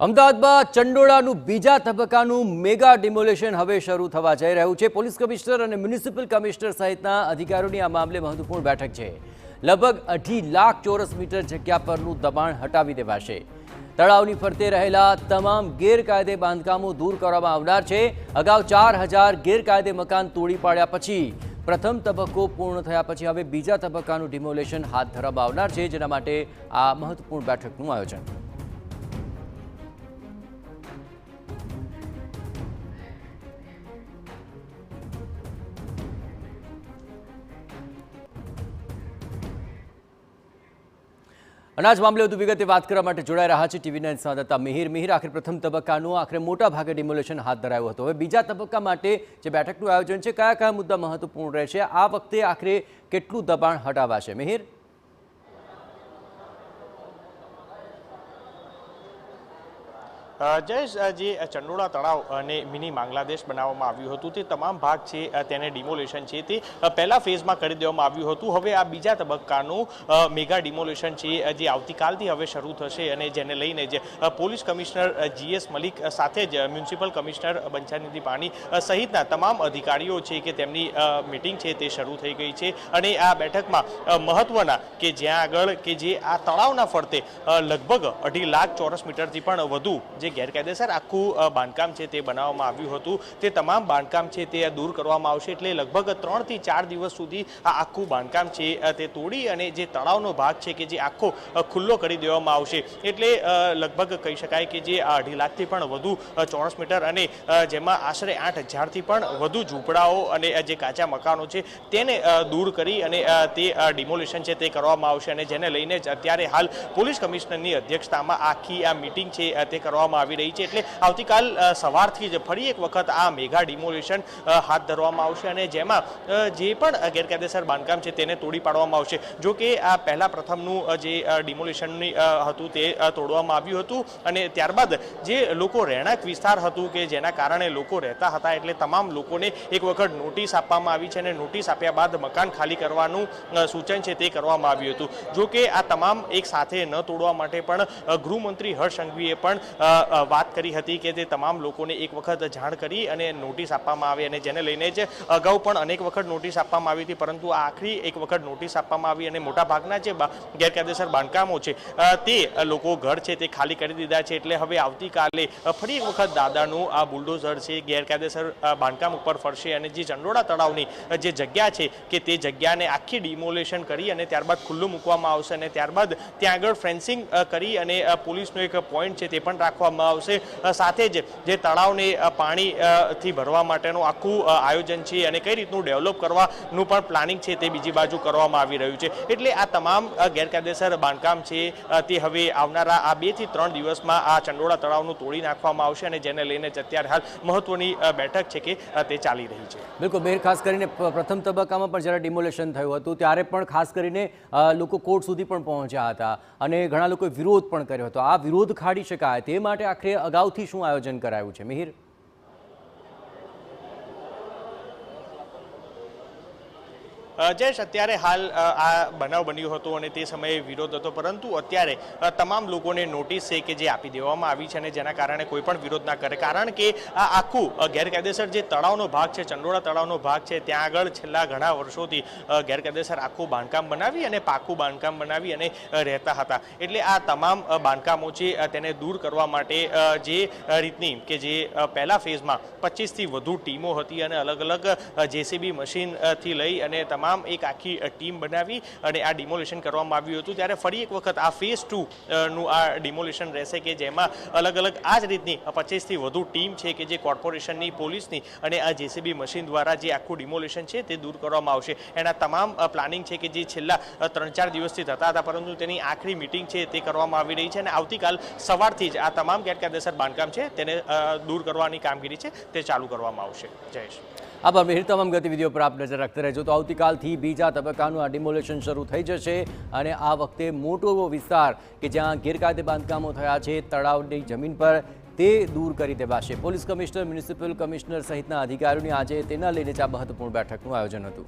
અમદાવાદમાં ચંડોળાનું બીજા તબક્કાનું મેગા ડિમોલેશન હવે શરૂ થવા જઈ રહ્યું છે। પોલીસ કમિશનર અને મ્યુનિસિપલ કમિશનર સહિતના અધિકારીઓની આ મામલે મહત્વપૂર્ણ બેઠક છે। લગભગ 2.5 લાખ ચોરસ મીટર જગ્યા પરનું દબાણ હટાવી દેવાશે। તળાવની ફરતે રહેલા તમામ ગેરકાયદે બાંધકામો દૂર કરવામાં આવનાર છે। અગાઉ 4000 ગેરકાયદે મકાન તોડી પાડ્યા પછી પ્રથમ તબક્કો પૂર્ણ થયા પછી હવે બીજા તબક્કાનું ડિમોલેશન હાથ ધરવામાં આવનાર છે, જેના માટે આ મહત્વપૂર્ણ બેઠકનું આયોજન। અનાજ મામલે વધુ વિગતે વાત કરવા માટે જોડાઈ રહ્યા છે ટીવી9 સંવાદદાતા મિહિર। આખરે પ્રથમ તબક્કાનું આખરે મોટા ભાગે ડિમોલેશન હાથ ધરાયું હતું। હવે બીજા તબક્કા માટે જે બેઠકનું આયોજન છે, કયા કયા મુદ્દા મહત્વપૂર્ણ રહેશે? આ વખતે આખરે કેટલું દબાણ હટાવાશે? મિહિર, જયેશ, જે ચંડોળા તળાવ અને મિની બાંગ્લાદેશ બનાવવામાં આવ્યું હતું તે તમામ ભાગ છે તેને ડિમોલેશન છે તે પહેલા ફેઝમાં કરી દેવામાં આવ્યું હતું। હવે આ બીજા તબક્કાનું મેગા ડિમોલેશન છે જે આવતીકાલથી હવે શરૂ થશે અને જેને લઈને જે પોલીસ કમિશનર GS મલિક સાથે જ મ્યુનિસિપલ કમિશનર બંછાનિધિ પાણી સહિતના તમામ અધિકારીઓ છે કે તેમની મિટિંગ છે તે શરૂ થઈ ગઈ છે। અને આ બેઠકમાં મહત્વના કે જ્યાં આગળ કે જે આ તળાવના ફરતે લગભગ 2.5 લાખ ચોરસ મીટરથી પણ વધુ જે ગેરકાયદેસર આખું બાંધકામ છે તે બનાવવામાં આવ્યું હતું તે તમામ બાંધકામ છે તે દૂર કરવામાં આવશે। એટલે લગભગ 3 થી 4 દિવસ સુધી આ આખું બાંધકામ છે તે તોડી અને જે તળાવનો ભાગ છે કે જે આખો ખુલ્લો કરી દેવામાં આવશે। એટલે લગભગ કહી શકાય કે જે 2.5 લાખથી પણ વધુ ચોરસ મીટર અને જેમાં આશરે 8000થી પણ વધુ ઝૂંપડાઓ અને જે કાચા મકાનો છે તેને દૂર કરી અને તે ડિમોલેશન છે તે કરવામાં આવશે। અને જેને લઈને જ અત્યારે હાલ પોલીસ કમિશનરની અધ્યક્ષતામાં આખી આ મિટિંગ છે તે કરવામાં આવી રહી છે। એટલે આવતીકાલ સવારથી જ ફરી એક વખત આ મેગા ડિમોલેશન હાથ ધરવામાં આવશે અને જેમાં જે પણ ગેરકાયદેસર બાંધકામ છે તેને તોડી પાડવામાં આવશે। જો કે આ પહેલા પ્રથમનું જે ડિમોલેશનની હતું તે તોડવામાં આવ્યું હતું અને ત્યારબાદ જે લોકો રહેણાંક વિસ્તાર હતું કે જેના કારણે લોકો રહેતા હતા એટલે તમામ લોકોને એક વખત નોટિસ આપવામાં આવી છે અને નોટિસ આપ્યા બાદ મકાન ખાલી કરવાનું સૂચન છે તે કરવામાં આવ્યું હતું। જો કે આ તમામ એક સાથે ન તોડવા માટે પણ ગૃહમંત્રી હર્ષ સંઘવીએ પણ વાત કરી હતી કે તે તમામ લોકોને એક વખત જાણ કરી અને નોટિસ આપવામાં આવે અને જેને લઈને જ અગાઉ પણ અનેક વખત નોટિસ આપવામાં આવી હતી, પરંતુ આખરી એક વખત નોટિસ આપવામાં આવી અને મોટાભાગના જે ગેરકાયદેસર બાંધકામો છે તે લોકો ઘર છે તે ખાલી કરી દીધા છે। એટલે હવે આવતીકાલે ફરી એક વખત દાદાનું આ બુલડોઝર છે ગેરકાયદેસર બાંધકામ ઉપર ફરશે અને જે ચંડોળા તળાવની જે જગ્યા છે કે તે જગ્યાને આખી ડિમોલેશન કરી અને ત્યારબાદ ખુલ્લું મૂકવામાં આવશે અને ત્યારબાદ ત્યાં આગળ ફેન્સિંગ કરી અને પોલીસનો એક પોઈન્ટ છે તે પણ રાખવામાં આવશે। સાથે જ જે તળાવને પાણીથી ભરવા માટેનું આખું આયોજન છે અને કઈ રીતનું ડેવલપ કરવાનું પણ પ્લાનિંગ છે તે બીજી બાજુ કરવામાં આવી રહ્યું છે। એટલે આ તમામ ગેરકાયદેસર બાંધકામ છે તે હવે આવનારા આ 2 થી 3 દિવસમાં આ ચંડોળા તળાવનું તોડી નાખવામાં આવશે અને જેને લઈને અત્યારે હાલ મહત્વની બેઠક છે કે તે ચાલી રહી છે। બિલકુલ મેર, ખાસ કરીને પ્રથમ તબક્કામાં પણ જ્યારે ડિમોલેશન થયું હતું ત્યારે પણ ખાસ કરીને લોકો કોર્ટ સુધી પણ પહોંચ્યા હતા અને ઘણા લોકોએ વિરોધ પણ કર્યો હતો। આ વિરોધ ખાડી શકાય તે માટે આખરે અગાઉથી શું આયોજન કરાયું છે? મિહિર, જયેશ, અત્યારે હાલ આ બનાવ બન્યો હતો અને તે સમયે વિરોધ હતો, પરંતુ અત્યારે તમામ લોકોને નોટિસ છે કે જે આપી દેવામાં આવી છે અને જેના કારણે કોઈ પણ વિરોધ ના કરે, કારણ કે આ આખું ગેરકાયદેસર જે તળાવનો ભાગ છે, ચંડોળા તળાવનો ભાગ છે, ત્યાં આગળ છેલ્લા ઘણા વર્ષોથી ગેરકાયદેસર આખું બાંધકામ બનાવી અને પાકું બાંધકામ બનાવી અને રહેતા હતા। એટલે આ તમામ બાંધકામો છે તેને દૂર કરવા માટે જે રીતની કે જે પહેલા ફેઝમાં 25 થી વધુ ટીમો હતી અને અલગ અલગ JCB મશીનથી લઈ અને તમામ એક આખી ટીમ બનાવી અને આ ડિમોલેશન કરવામાં આવ્યું હતું, ત્યારે ફરી એક વખત આ ફેઝ 2 નું આ ડિમોલેશન રહેશે કે જેમાં અલગ અલગ આ જ રીતની 25 થી વધુ ટીમ છે કે જે કોર્પોરેશનની, પોલીસની અને આ JCB મશીન દ્વારા જે આખું ડિમોલેશન છે તે દૂર કરવામાં આવશે। એના તમામ પ્લાનિંગ છે કે જે છેલ્લા 3-4 દિવસથી થતા હતા, પરંતુ તેની આખરી મિટિંગ છે તે કરવામાં આવી રહી છે અને આવતીકાલ સવારથી જ આ તમામ ગેરકાયદેસર બાંધકામ છે તેને દૂર કરવાની કામગીરી છે તે ચાલુ કરવામાં આવશે। જયેશ, આભાર મિહિર। તમામ ગતિવિધિઓ પર આપ નજર રાખતા રહેજો। તો આવતીકાલથી બીજા તબક્કાનું આ ડિમોલેશન શરૂ થઈ જશે અને આ વખતે મોટો એવો વિસ્તાર કે જ્યાં ગેરકાયદે બાંધકામો થયા છે તળાવની જમીન પર તે દૂર કરી દેવાશે। પોલીસ કમિશનર, મ્યુનિસિપલ કમિશનર સહિતના અધિકારીઓની આજે તેના લઈને જ આ મહત્વપૂર્ણ બેઠકનું આયોજન હતું।